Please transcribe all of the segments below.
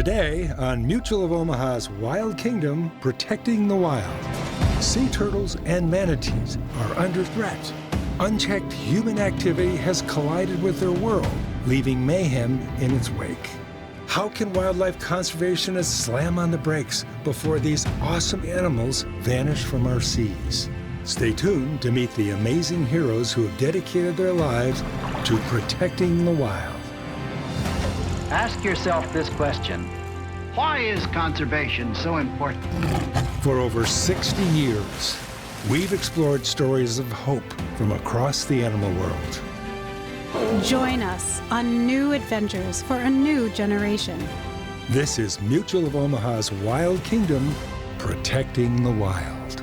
Today on Mutual of Omaha's Wild Kingdom, Protecting the Wild. Sea turtles and manatees are under threat. Unchecked human activity has collided with their world, leaving mayhem in its wake. How can wildlife conservationists slam on the brakes before these awesome animals vanish from our seas? Stay tuned to meet the amazing heroes who have dedicated their lives to protecting the wild. Ask yourself this question: why is conservation so important? For over 60 years, we've explored stories of hope from across the animal world. Join us on new adventures for a new generation. This is Mutual of Omaha's Wild Kingdom, Protecting the Wild.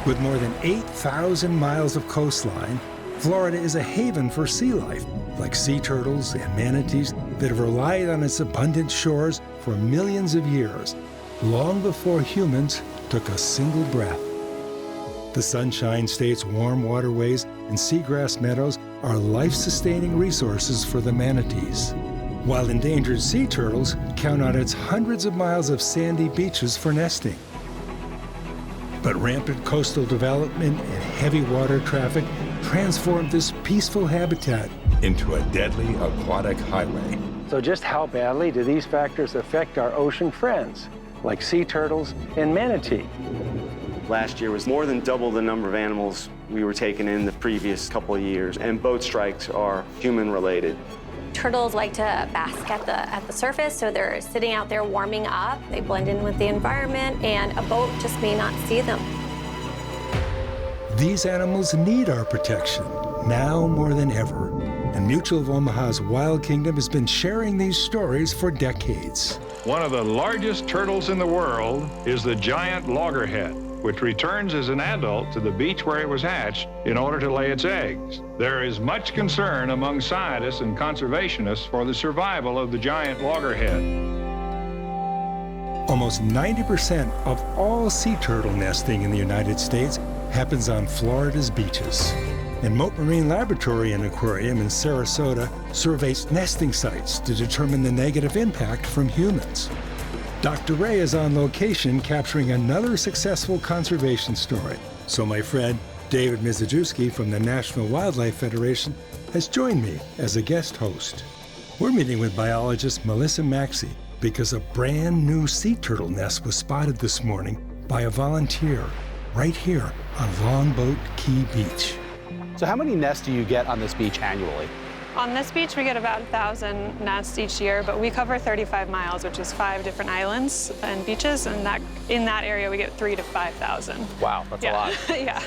With more than 8,000 miles of coastline, Florida is a haven for sea life, like sea turtles and manatees that have relied on its abundant shores for millions of years, long before humans took a single breath. The Sunshine State's warm waterways and seagrass meadows are life-sustaining resources for the manatees, while endangered sea turtles count on its hundreds of miles of sandy beaches for nesting. But rampant coastal development and heavy water traffic transformed this peaceful habitat into a deadly aquatic highway. So just how badly do these factors affect our ocean friends, like sea turtles and manatee? Last year was more than double the number of animals we were taking in the previous couple of years, and boat strikes are human-related. Turtles like to bask at the surface, so they're sitting out there warming up. They blend in with the environment, and a boat just may not see them. These animals need our protection, now more than ever. And Mutual of Omaha's Wild Kingdom has been sharing these stories for decades. One of the largest turtles in the world is the giant loggerhead, which returns as an adult to the beach where it was hatched in order to lay its eggs. There is much concern among scientists and conservationists for the survival of the giant loggerhead. Almost 90% of all sea turtle nesting in the United States happens on Florida's beaches. And Mote Marine Laboratory and Aquarium in Sarasota surveys nesting sites to determine the negative impact from humans. Dr. Ray is on location capturing another successful conservation story. So my friend David Mizejewski from the National Wildlife Federation has joined me as a guest host. We're meeting with biologist Melissa Maxey because a brand new sea turtle nest was spotted this morning by a volunteer right here on Longboat Key Beach. So how many nests do you get on this beach annually? On this beach, we get about 1,000 nests each year, but we cover 35 miles, which is 5 different islands and beaches, and in that area, we get 3,000 to 5,000. Wow, that's a lot. Yeah.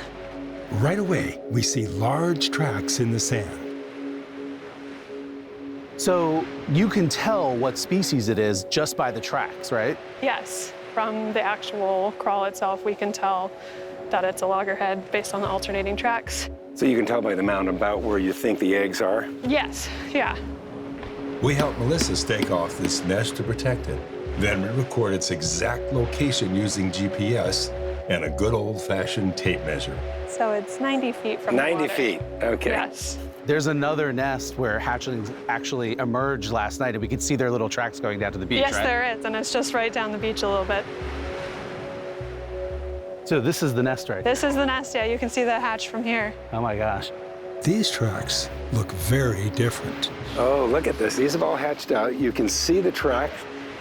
Right away, we see large tracks in the sand. So you can tell what species it is just by the tracks, right? Yes. From the actual crawl itself, we can tell that it's a loggerhead based on the alternating tracks. So you can tell by the mound about where you think the eggs are? Yes, yeah. We helped Melissa stake off this nest to protect it. Then we record its exact location using GPS and a good old-fashioned tape measure. So it's 90 feet from the water. 90 feet, okay. Yes. There's another nest where hatchlings actually emerged last night, and we could see their little tracks going down to the beach, Yes, right? there is, and it's just right down the beach a little bit. So this is the nest right This is the nest, yeah. You can see the hatch from here. Oh my gosh. These tracks look very different. Oh, look at this. These have all hatched out. You can see the track.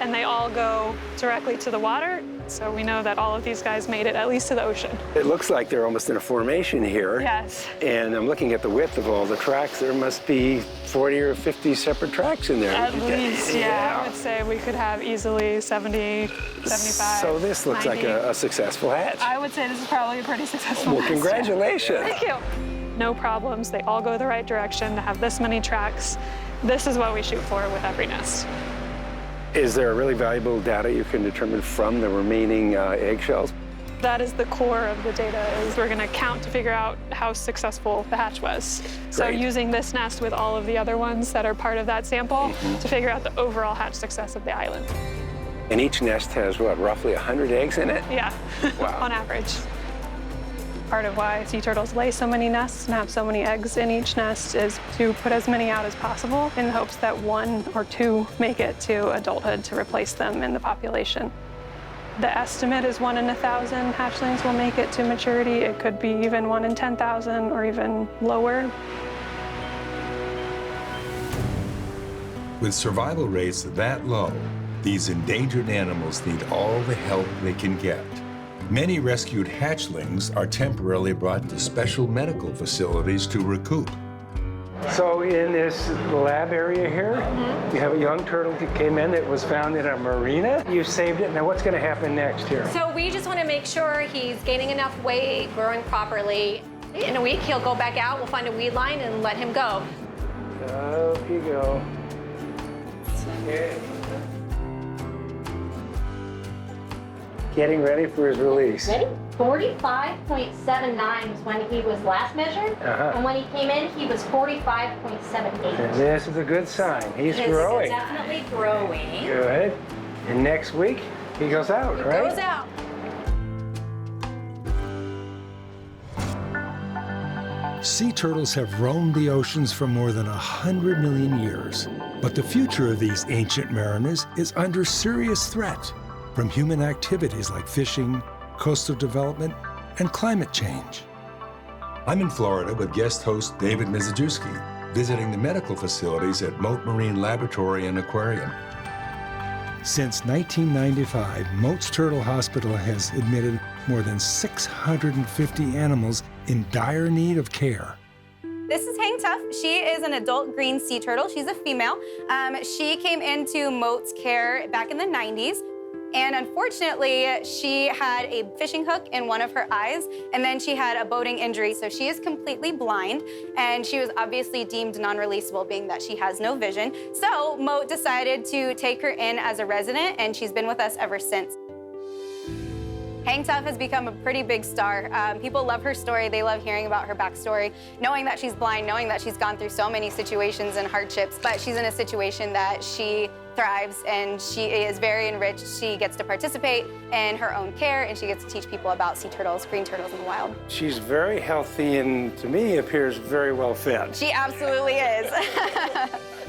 And they all go directly to the water, so we know that all of these guys made it at least to the ocean. It looks like they're almost in a formation here. Yes. And I'm looking at the width of all the tracks. There must be 40 or 50 separate tracks in there. At least, yeah. I would say we could have easily 70, 75, So this looks 90. like a successful hatch. I would say this is probably a pretty successful Well, nest, yeah. congratulations. Thank you. No problems. They all go the right direction to have this many tracks. This is what we shoot for with every nest. Is there really valuable data you can determine from the remaining eggshells? That is the core of the data, is we're going to count to figure out how successful the hatch was. So Great. using this nest with all of the other ones that are part of that sample to figure out the overall hatch success of the island. And each nest has, what, roughly 100 eggs in it? Yeah, Wow. on average. Part of why sea turtles lay so many nests and have so many eggs in each nest is to put as many out as possible in the hopes that 1 or 2 make it to adulthood to replace them in the population. The estimate is 1 in 1,000 hatchlings will make it to maturity. It could be even 1 in 10,000 or even lower. With survival rates that low, these endangered animals need all the help they can get. Many rescued hatchlings are temporarily brought to special medical facilities to recoup. So in this lab area here, you have a young turtle that came in that was found in a marina. You saved it. Now what's going to happen next here? So we just want to make sure he's gaining enough weight, growing properly. In a week, he'll go back out. We'll find a weed line and let him go. Up you go. Okay. Getting ready for his release. Ready? 45.79 was when he was last measured, and when he came in, he was 45.78. And this is a good sign. He's growing. He's definitely growing. Good. And next week, he goes out, right? He goes out. Sea turtles have roamed the oceans for more than 100 million years. But the future of these ancient mariners is under serious threat from human activities like fishing, coastal development, and climate change. I'm in Florida with guest host David Mizejewski, visiting the medical facilities at Mote Marine Laboratory and Aquarium. Since 1995, Mote's Turtle Hospital has admitted more than 650 animals in dire need of care. This is Hang Tough. She is an adult green sea turtle. She's a female. She came into Mote's care back in the 90s. And unfortunately, she had a fishing hook in one of her eyes, and then she had a boating injury, so she is completely blind, and she was obviously deemed non-releasable, being that she has no vision. So Mote decided to take her in as a resident, and she's been with us ever since. Hang Tough has become a pretty big star. People love her story. They love hearing about her backstory, knowing that she's blind, knowing that she's gone through so many situations and hardships, but she's in a situation that she thrives and she is very enriched. She gets to participate in her own care and she gets to teach people about sea turtles, green turtles in the wild. She's very healthy and to me appears very well fed. She absolutely is.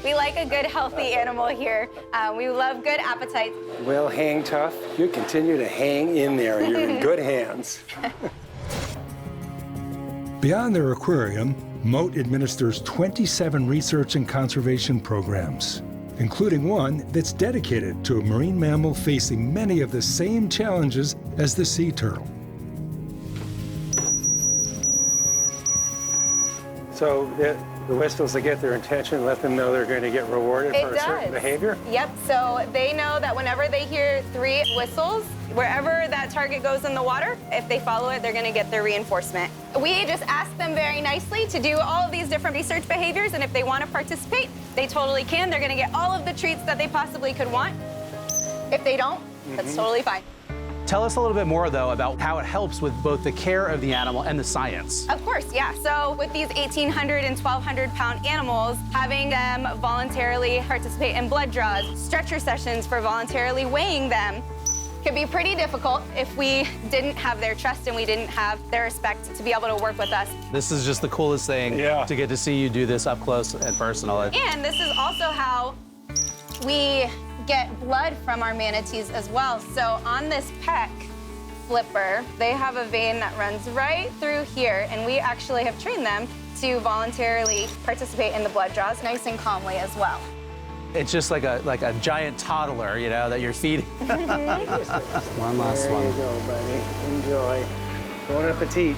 We like a good, healthy animal here. We love good appetite. Well, Hang Tough, you continue to hang in there. You're in good hands. Beyond their aquarium, Mote administers 27 research and conservation programs, including one that's dedicated to a marine mammal facing many of the same challenges as the sea turtle. So the whistles that get their attention, let them know they're going to get rewarded for a certain behavior? Yep, so they know that whenever they hear 3 whistles, wherever that target goes in the water, if they follow it, they're going to get their reinforcement. We just ask them very nicely to do all of these different research behaviors, and if they want to participate, they totally can. They're going to get all of the treats that they possibly could want. If they don't, that's totally fine. Tell us a little bit more, though, about how it helps with both the care of the animal and the science. Of course, yeah. So with these 1,800 and 1,200-pound animals, having them voluntarily participate in blood draws, stretcher sessions for voluntarily weighing them, could be pretty difficult if we didn't have their trust and we didn't have their respect to be able to work with us. This is just the coolest thing to get to see you do this up close and personal. And this is also how we get blood from our manatees as well. So on this pec flipper, they have a vein that runs right through here, and we actually have trained them to voluntarily participate in the blood draws nice and calmly as well. It's just like a giant toddler, you know, that you're feeding. One last one. There you go, buddy. Enjoy. Bon appetit.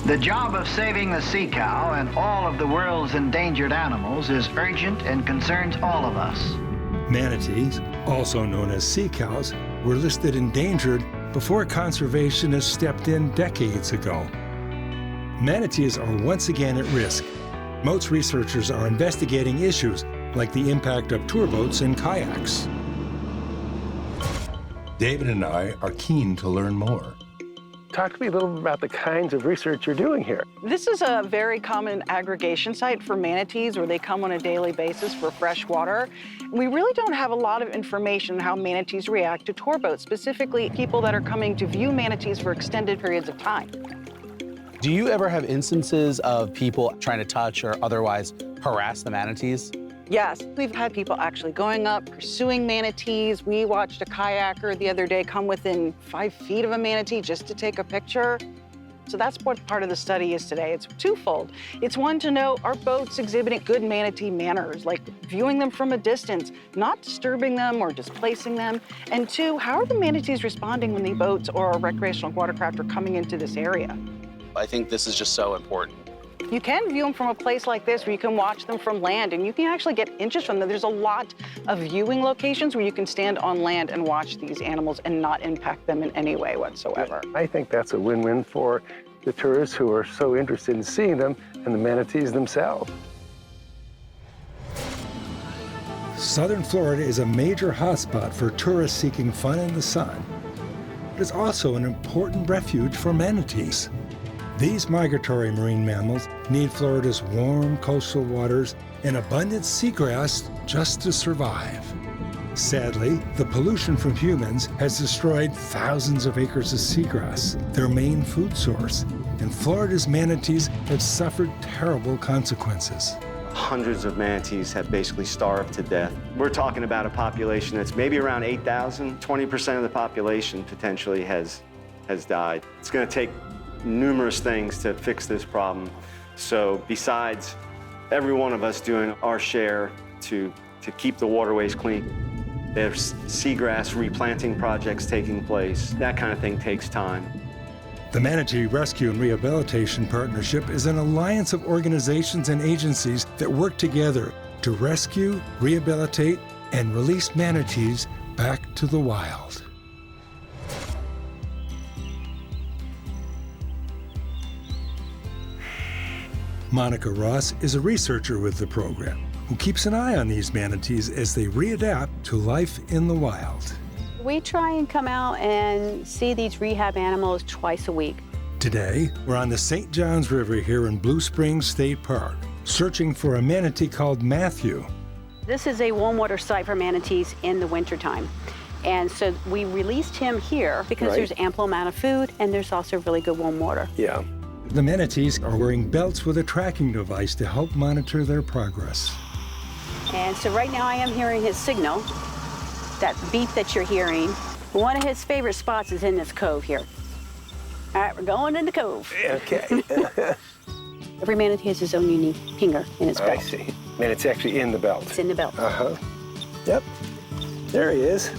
The job of saving the sea cow and all of the world's endangered animals is urgent and concerns all of us. Manatees, also known as sea cows, were listed endangered before conservationists stepped in decades ago. Manatees are once again at risk. Mote's researchers are investigating issues like the impact of tour boats and kayaks. David and I are keen to learn more. Talk to me a little bit about the kinds of research you're doing here. This is a very common aggregation site for manatees where they come on a daily basis for fresh water. We really don't have a lot of information on how manatees react to tour boats, specifically people that are coming to view manatees for extended periods of time. Do you ever have instances of people trying to touch or otherwise harass the manatees? Yes, we've had people actually going up, pursuing manatees. We watched a kayaker the other day come within 5 feet of a manatee just to take a picture. So that's what part of the study is today. It's twofold. It's one, to know, are boats exhibiting good manatee manners, like viewing them from a distance, not disturbing them or displacing them? And two, how are the manatees responding when the boats or recreational watercraft are coming into this area? I think this is just so important. You can view them from a place like this where you can watch them from land, and you can actually get inches from them. There's a lot of viewing locations where you can stand on land and watch these animals and not impact them in any way whatsoever. I think that's a win-win for the tourists who are so interested in seeing them and the manatees themselves. Southern Florida is a major hotspot for tourists seeking fun in the sun. It is also an important refuge for manatees. These migratory marine mammals need Florida's warm coastal waters and abundant seagrass just to survive. Sadly, the pollution from humans has destroyed thousands of acres of seagrass, their main food source, and Florida's manatees have suffered terrible consequences. Hundreds of manatees have basically starved to death. We're talking about a population that's maybe around 8,000. 20% of the population potentially has died. It's going to take numerous things to fix this problem. So besides every one of us doing our share to keep the waterways clean, there's seagrass replanting projects taking place. That kind of thing takes time. The Manatee Rescue and Rehabilitation Partnership is an alliance of organizations and agencies that work together to rescue, rehabilitate, and release manatees back to the wild. Monica Ross is a researcher with the program who keeps an eye on these manatees as they readapt to life in the wild. We try and come out and see these rehab animals twice a week. Today, we're on the St. Johns River here in Blue Springs State Park, searching for a manatee called Matthew. This is a warm water site for manatees in the wintertime. And so we released him here because there's ample amount of food and there's also really good warm water. Yeah. The manatees are wearing belts with a tracking device to help monitor their progress. And so right now I am hearing his signal, that beep that you're hearing. One of his favorite spots is in this cove here. All right, we're going in the cove. Okay. Every manatee has his own unique pinger in its belt. I see. And it's actually in the belt. It's in the belt. Uh-huh. Yep. There he is.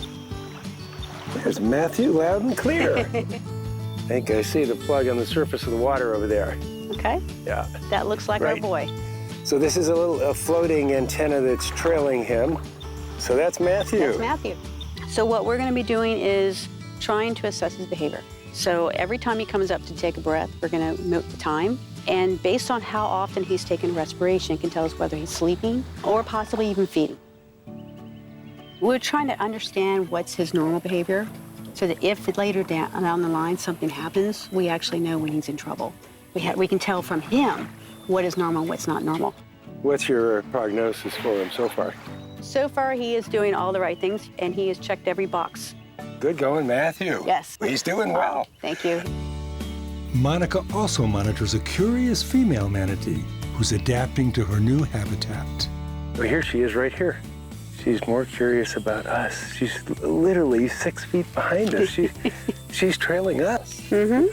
There's Matthew, loud and clear. I think I see the plug on the surface of the water over there. Okay. Yeah. That looks like our boy. So this is a floating antenna that's trailing him. So that's Matthew. That's Matthew. So what we're going to be doing is trying to assess his behavior. So every time he comes up to take a breath, we're going to note the time. And based on how often he's taken respiration, it can tell us whether he's sleeping or possibly even feeding. We're trying to understand what's his normal behavior so that if later down the line something happens, we actually know when he's in trouble. We can tell from him what is normal and what's not normal. What's your prognosis for him so far? So far, he is doing all the right things, and he has checked every box. Good going, Matthew. Yes. He's doing well. Thank you. Monica also monitors a curious female manatee who's adapting to her new habitat. Well, here she is right here. She's more curious about us. She's literally 6 feet behind us. She's trailing us. Mm-hmm.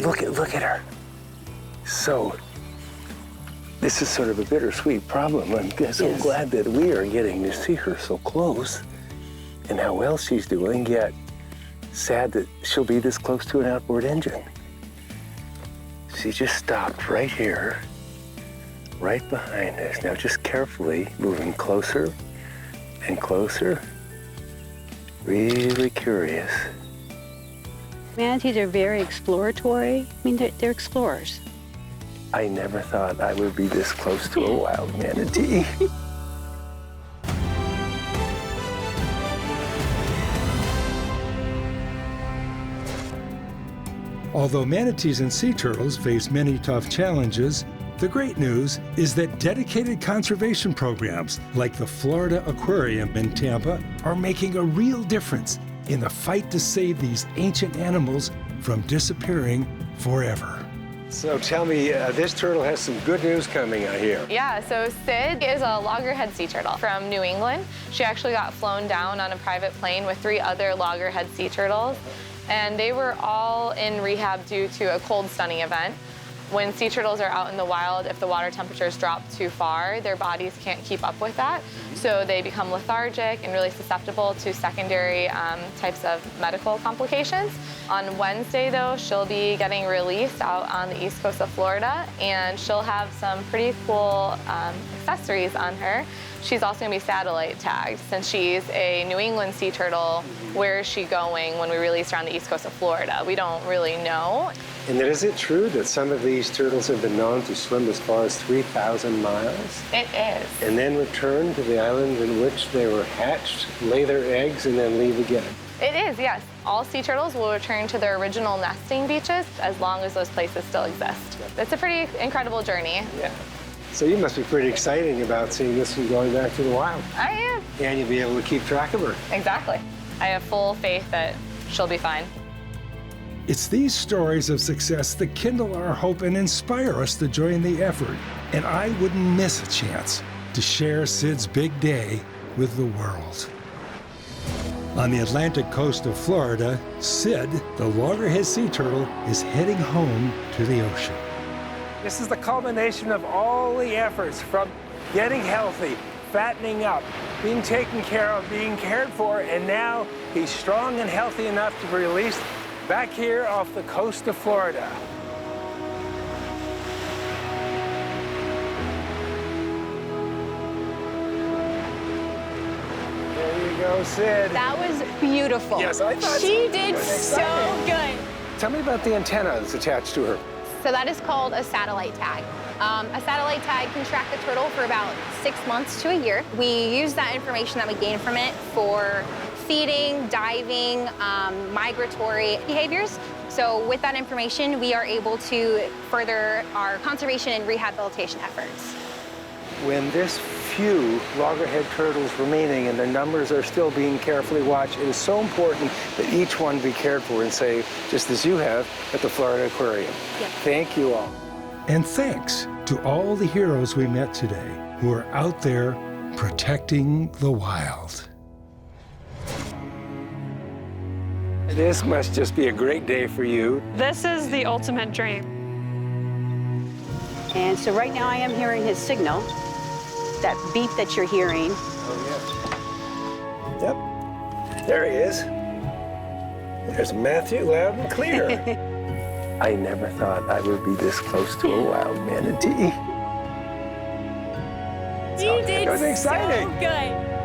Look at her. So, this is sort of a bittersweet problem. I'm so glad that we are getting to see her so close and how well she's doing, yet sad that she'll be this close to an outboard engine. She just stopped right here, right behind us. Now just carefully moving closer and closer. Really curious. Manatees are very exploratory. I mean, they're explorers. I never thought I would be this close to a wild manatee. Although manatees and sea turtles face many tough challenges, the great news is that dedicated conservation programs like the Florida Aquarium in Tampa are making a real difference in the fight to save these ancient animals from disappearing forever. So tell me, this turtle has some good news coming, I hear. Yeah, so Sid is a loggerhead sea turtle from New England. She actually got flown down on a private plane with 3 other loggerhead sea turtles, and they were all in rehab due to a cold stunning event. When sea turtles are out in the wild, if the water temperatures drop too far, their bodies can't keep up with that. So they become lethargic and really susceptible to secondary types of medical complications. On Wednesday, though, she'll be getting released out on the east coast of Florida, and she'll have some pretty cool accessories on her. She's also going to be satellite tagged. Since she's a New England sea turtle, where is she going when we release her on the east coast of Florida? We don't really know. And then is it true that some of these turtles have been known to swim as far as 3,000 miles? It is. And then return to the island in which they were hatched, lay their eggs, and then leave again? It is, yes. All sea turtles will return to their original nesting beaches as long as those places still exist. It's a pretty incredible journey. Yeah. So you must be pretty excited about seeing this one going back to the wild. I am. And you'll be able to keep track of her. Exactly. I have full faith that she'll be fine. It's these stories of success that kindle our hope and inspire us to join the effort. And I wouldn't miss a chance to share Sid's big day with the world. On the Atlantic coast of Florida, Sid, the loggerhead sea turtle, is heading home to the ocean. This is the culmination of all the efforts from getting healthy, fattening up, being taken care of, being cared for, and now he's strong and healthy enough to be released back here off the coast of Florida. There you go, Sid. That was beautiful. Yes, I thought she so. did so good. Tell me about the antenna that's attached to her. So that is called a satellite tag. A satellite tag can track the turtle for about 6 months to a year. We use that information that we gain from it for feeding, diving, migratory behaviors. So with that information, we are able to further our conservation and rehabilitation efforts. When this few loggerhead turtles remaining and their numbers are still being carefully watched, it is so important that each one be cared for and safe, just as you have at the Florida Aquarium. Yep. Thank you all. And thanks to all the heroes we met today who are out there protecting the wild. This must just be a great day for you. This is the ultimate dream. And so right now I am hearing his signal, that beep that you're hearing. Oh, yes. Yep. There he is. There's Matthew, loud and clear. I never thought I would be this close to a wild manatee. You did It was exciting. so good.